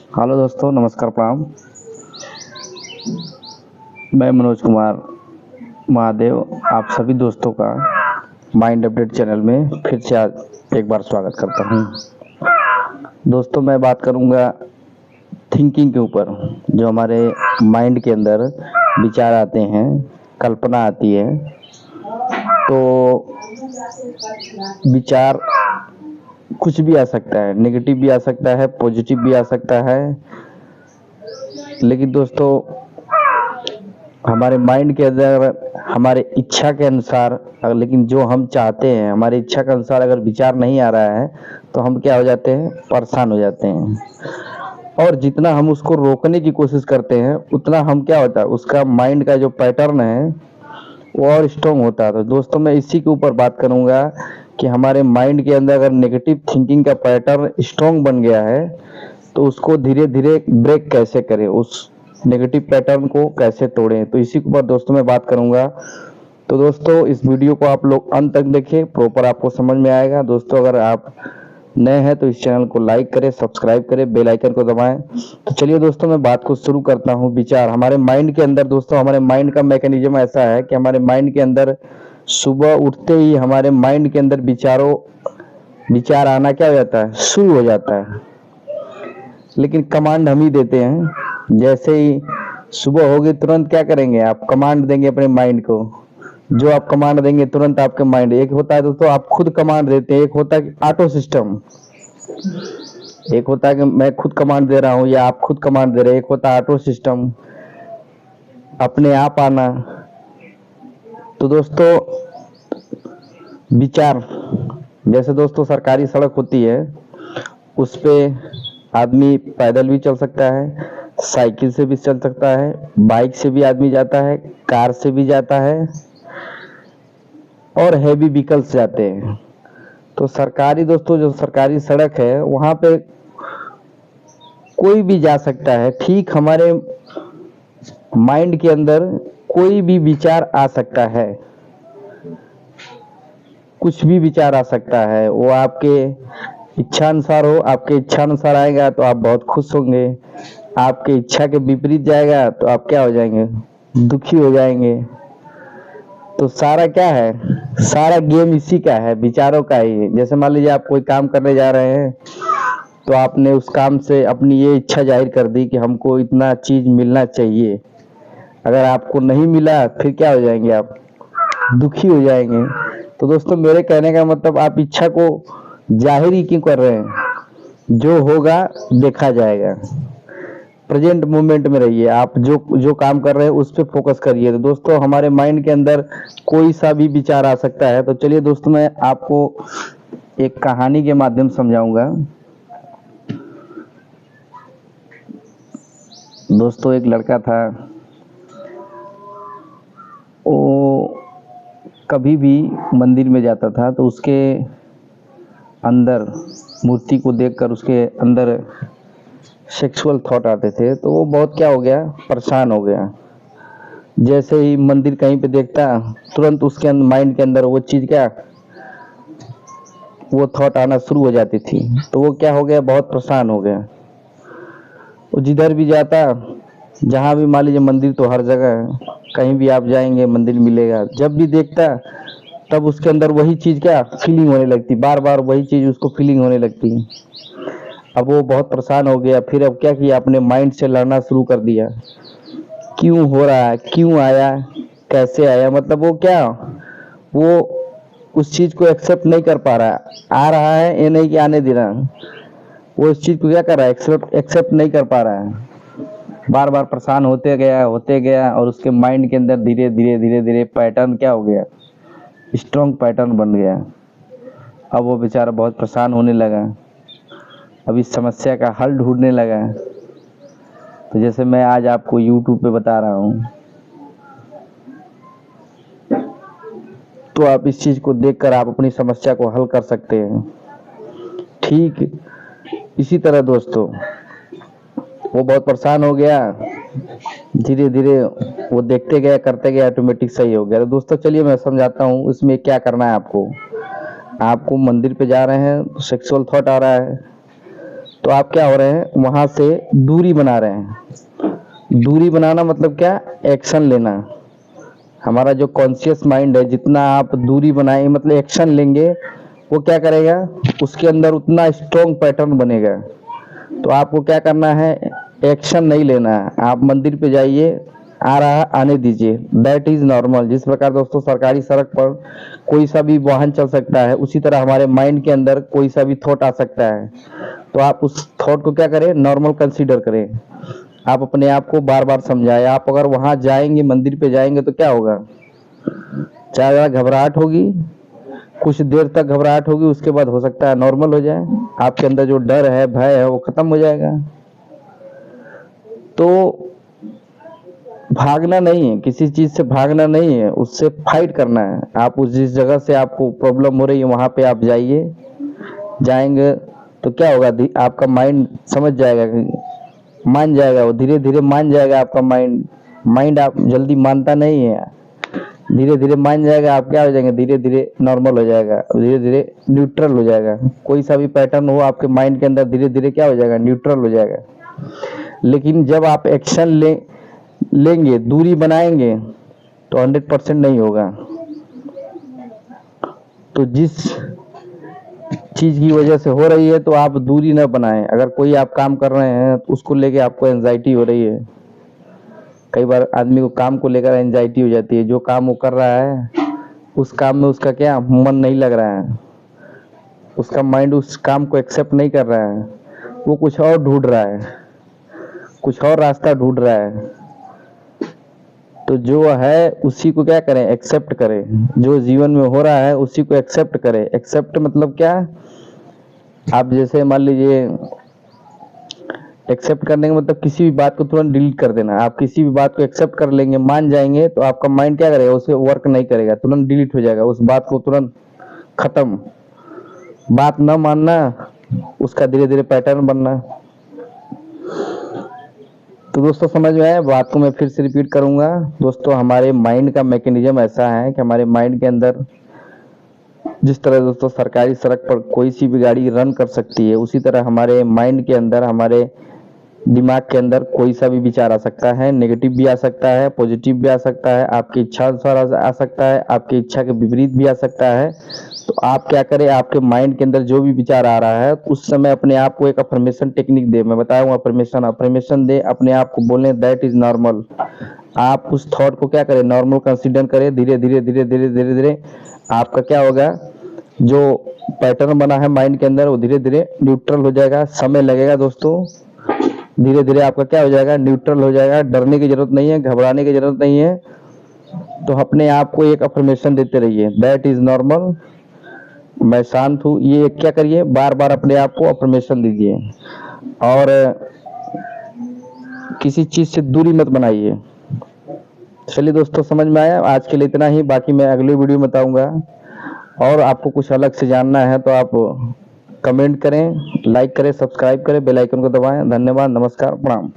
Hello दोस्तों, नमस्कार, प्रणाम। मैं मनोज कुमार महादेव आप सभी दोस्तों का माइंड अपडेट चैनल में फिर से आज एक बार स्वागत करता हूं। दोस्तों, मैं बात करूंगा थिंकिंग के ऊपर। जो हमारे माइंड के अंदर विचार आते हैं, कल्पना आती है, तो विचार कुछ भी आ सकता है, नेगेटिव भी आ सकता है, पॉजिटिव भी आ सकता है। लेकिन दोस्तों, हमारे माइंड के अंदर हमारे इच्छा के अनुसार लेकिन जो हम चाहते हैं हमारी इच्छा के अनुसार अगर विचार नहीं आ रहा है तो हम क्या हो जाते हैं, परेशान हो जाते हैं। और जितना हम उसको रोकने की कोशिश करते हैं उतना हम क्या होता है, उसका माइंड का जो पैटर्न है वो और स्ट्रॉन्ग होता है। तो दोस्तों, मैं इसी के ऊपर बात करूंगा कि हमारे माइंड के अंदर अगर नेगेटिव थिंकिंग का पैटर्न स्ट्रॉन्ग बन गया है तो उसको धीरे धीरे ब्रेक कैसे करें, उस नेगेटिव पैटर्न को कैसे तोड़ें, तो इसी के ऊपर दोस्तों मैं बात करूंगा। तो दोस्तों, इस वीडियो को आप लोग अंत तक देखें, प्रॉपर आपको समझ में आएगा। दोस्तों, अगर आप नए हैं तो इस चैनल को लाइक करें, सब्सक्राइब करें, बेल आइकन को दबाएं। तो चलिए दोस्तों, मैं बात को शुरू करता हूं। विचार हमारे माइंड के अंदर, दोस्तों हमारे माइंड का मैकेनिज्म ऐसा है कि हमारे माइंड के अंदर सुबह उठते ही हमारे माइंड के अंदर विचार आना क्या हो जाता है, शुरू हो जाता है। लेकिन कमांड हम ही देते हैं। जैसे ही सुबह होगी तुरंत क्या करेंगे, आप कमांड देंगे अपने माइंड को। जो आप कमांड देंगे तुरंत आपके माइंड, एक होता है दोस्तों आप खुद कमांड देते हैं, एक होता है ऑटो सिस्टम। एक होता है कि मैं खुद कमांड दे रहा हूं या आप खुद कमांड दे रहे हैं, एक होता है ऑटो सिस्टम, अपने आप आना। तो दोस्तों, विचार जैसे दोस्तों सरकारी सड़क होती है, उस पे आदमी पैदल भी चल सकता है, साइकिल से भी चल सकता है, बाइक से भी आदमी जाता है, कार से भी जाता है और हैवी व्हीकल से जाते हैं। तो सरकारी दोस्तों जो सरकारी सड़क है वहां पे कोई भी जा सकता है। ठीक हमारे माइंड के अंदर कोई भी विचार आ सकता है, कुछ भी विचार आ सकता है। वो आपके इच्छा अनुसार हो, आपके इच्छा अनुसार आएगा तो आप बहुत खुश होंगे, आपके इच्छा के विपरीत जाएगा तो आप क्या हो जाएंगे, दुखी हो जाएंगे। तो सारा क्या है, सारा गेम इसी का है, विचारों का ही है। जैसे मान लीजिए आप कोई काम करने जा रहे हैं तो आपने उस काम से अपनी ये इच्छा जाहिर कर दी कि हमको इतना चीज मिलना चाहिए। अगर आपको नहीं मिला फिर क्या हो जाएंगे, आप दुखी हो जाएंगे। तो दोस्तों, मेरे कहने का मतलब आप इच्छा को जाहिर ही क्यों कर रहे हैं, जो होगा देखा जाएगा। प्रेजेंट मोमेंट में रहिए, आप जो जो काम कर रहे हैं उस पर फोकस करिए। तो दोस्तों, हमारे माइंड के अंदर कोई सा भी विचार आ सकता है। तो चलिए दोस्तों, मैं आपको एक कहानी के माध्यम समझाऊंगा। दोस्तों, एक लड़का था, वो कभी भी मंदिर में जाता था तो उसके अंदर मूर्ति को देखकर उसके अंदर सेक्सुअल थॉट आते थे। तो वो बहुत क्या हो गया, परेशान हो गया। जैसे ही मंदिर कहीं पे देखता तुरंत उसके माइंड के अंदर वो चीज क्या, वो थॉट आना शुरू हो जाती थी। तो वो क्या हो गया, बहुत परेशान हो गया। वो जिधर भी जाता, जहां भी मान लीजिए मंदिर तो हर जगह है, कहीं भी आप जाएंगे मंदिर मिलेगा, जब भी देखता तब उसके अंदर वही चीज क्या फीलिंग होने लगती, बार बार वही चीज उसको फीलिंग होने लगती। अब वो बहुत परेशान हो गया। फिर अब क्या किया, अपने माइंड से लड़ना शुरू कर दिया, क्यों हो रहा है, क्यों आया, कैसे आया। मतलब वो क्या, वो उस चीज को एक्सेप्ट नहीं कर पा रहा है। आ रहा है ये नहीं कि आने दे रहा, वो इस चीज को क्या कर रहा है, एक्सेप्ट नहीं कर पा रहा है। बार बार परेशान होते गया और उसके माइंड के अंदर धीरे धीरे धीरे धीरे पैटर्न क्या हो गया, स्ट्रॉन्ग पैटर्न बन गया। अब वो बेचारा बहुत परेशान होने लगा, अब इस समस्या का हल ढूंढने लगा। तो जैसे मैं आज आपको YouTube पे बता रहा हूँ, तो आप इस चीज को देखकर आप अपनी समस्या को हल कर सकते हैं। ठीक इसी तरह दोस्तों, वो बहुत परेशान हो गया, धीरे धीरे वो देखते गया, करते गया, ऑटोमेटिक सही हो गया। तो दोस्तों चलिए मैं समझाता हूँ इसमें क्या करना है आपको। आपको मंदिर पे जा रहे हैं तो सेक्सुअल थॉट आ रहा है, तो आप क्या हो रहे हैं, वहां से दूरी बना रहे हैं। दूरी बनाना मतलब क्या, एक्शन लेना। हमारा जो कॉन्शियस माइंड है, जितना आप दूरी बनाएंगे मतलब एक्शन लेंगे, वो क्या करेगा, उसके अंदर उतना स्ट्रॉन्ग पैटर्न बनेगा। तो आपको क्या करना है, एक्शन नहीं लेना है। आप मंदिर पे जाइए, आ रहा है आने दीजिए, दैट इज नॉर्मल। जिस प्रकार दोस्तों सरकारी सड़क पर कोई सा भी वाहन चल सकता है, उसी तरह हमारे माइंड के अंदर कोई सा भी थॉट आ सकता है। तो आप उस थॉट को क्या करें, नॉर्मल कंसीडर करें। आप अपने आप को बार बार समझाएं। आप अगर वहां जाएंगे, मंदिर पे जाएंगे, तो क्या होगा, चाहे ज्यादा घबराहट होगी, कुछ देर तक घबराहट होगी, उसके बाद हो सकता है नॉर्मल हो जाए। आपके अंदर जो डर है, भय है, वो खत्म हो जाएगा। तो भागना नहीं है, किसी चीज से भागना नहीं है, उससे फाइट करना है। आप उस जिस जगह से आपको प्रॉब्लम हो रही है, वहां पे आप जाइए। जाएंगे तो क्या होगा, आपका माइंड समझ जाएगा, मान जाएगा, वो धीरे धीरे मान जाएगा आपका माइंड। माइंड आप जल्दी मानता नहीं है, धीरे धीरे मान जाएगा। आप क्या हो जाएंगे, धीरे धीरे नॉर्मल हो जाएगा, धीरे धीरे न्यूट्रल हो जाएगा। कोई सा भी पैटर्न हो आपके माइंड के अंदर, धीरे धीरे क्या हो जाएगा, न्यूट्रल हो जाएगा। लेकिन जब आप एक्शन लेंगे, दूरी बनाएंगे, तो 100% नहीं होगा। तो जिस चीज की वजह से हो रही है, तो आप दूरी न बनाएं। अगर कोई आप काम कर रहे हैं, तो उसको लेके आपको एंजाइटी हो रही है। कई बार आदमी को काम को लेकर एंजाइटी हो जाती है। जो काम वो कर रहा है, उस काम में उसका क्या मन नहीं लग रहा है, उसका माइंड उस काम को एक्सेप्ट नहीं कर रहा है, वो कुछ और ढूंढ रहा है, कुछ और रास्ता ढूंढ रहा है। तो जो है उसी को क्या करें, एक्सेप्ट करें। जो जीवन में हो रहा है उसी को एक्सेप्ट करें। एक्सेप्ट मतलब क्या, आप जैसे मान लीजिए, एक्सेप्ट करने का मतलब किसी भी बात को तुरंत डिलीट कर देना। आप किसी भी बात को एक्सेप्ट कर लेंगे, मान जाएंगे, तो आपका माइंड क्या करेगा, उसे वर्क नहीं करेगा, तुरंत डिलीट हो जाएगा, उस बात को तुरंत खत्म। बात न मानना, उसका धीरे धीरे पैटर्न बनना। तो दोस्तों समझ में आया, बात को मैं फिर से रिपीट करूंगा। दोस्तों हमारे माइंड का मैकेनिज्म ऐसा है कि हमारे माइंड के अंदर जिस तरह दोस्तों सरकारी सड़क पर कोई सी भी गाड़ी रन कर सकती है, उसी तरह हमारे माइंड के अंदर, हमारे दिमाग के अंदर कोई सा भी विचार आ सकता है। नेगेटिव भी आ सकता है, पॉजिटिव भी आ सकता है, आपकी इच्छा अनुसार आ सकता है, आपकी इच्छा के विपरीत भी आ सकता है। तो आप क्या करें, आपके माइंड के अंदर जो भी विचार आ रहा है, उस समय अपने आप को एक अफर्मेशन टेक्निक दे। मैं बताऊंगा, अफर्मेशन दे, अपने आप को बोले दैट इज नॉर्मल। आप उस थॉट को क्या करें, नॉर्मल कंसीडर करें। धीरे धीरे धीरे धीरे धीरे धीरे आपका क्या होगा, जो पैटर्न बना है माइंड के अंदर, वो धीरे धीरे न्यूट्रल हो जाएगा। समय लगेगा दोस्तों, धीरे धीरे आपका क्या हो जाएगा, न्यूट्रल हो जाएगा। डरने की जरूरत नहीं है, घबराने की जरूरत नहीं है। तो अपने आप को एक अफर्मेशन देते रहिए, दैट इज नॉर्मल, मैं शांत हूँ। ये क्या करिए, बार बार अपने आप को अफर्मेशन दीजिए, और किसी चीज से दूरी मत बनाइए। चलिए दोस्तों, समझ में आया। आज के लिए इतना ही, बाकी मैं अगले वीडियो में बताऊंगा। और आपको कुछ अलग से जानना है तो आप कमेंट करें, लाइक करें, सब्सक्राइब करें, बेल आइकन को दबाएं। धन्यवाद, नमस्कार, प्रणाम।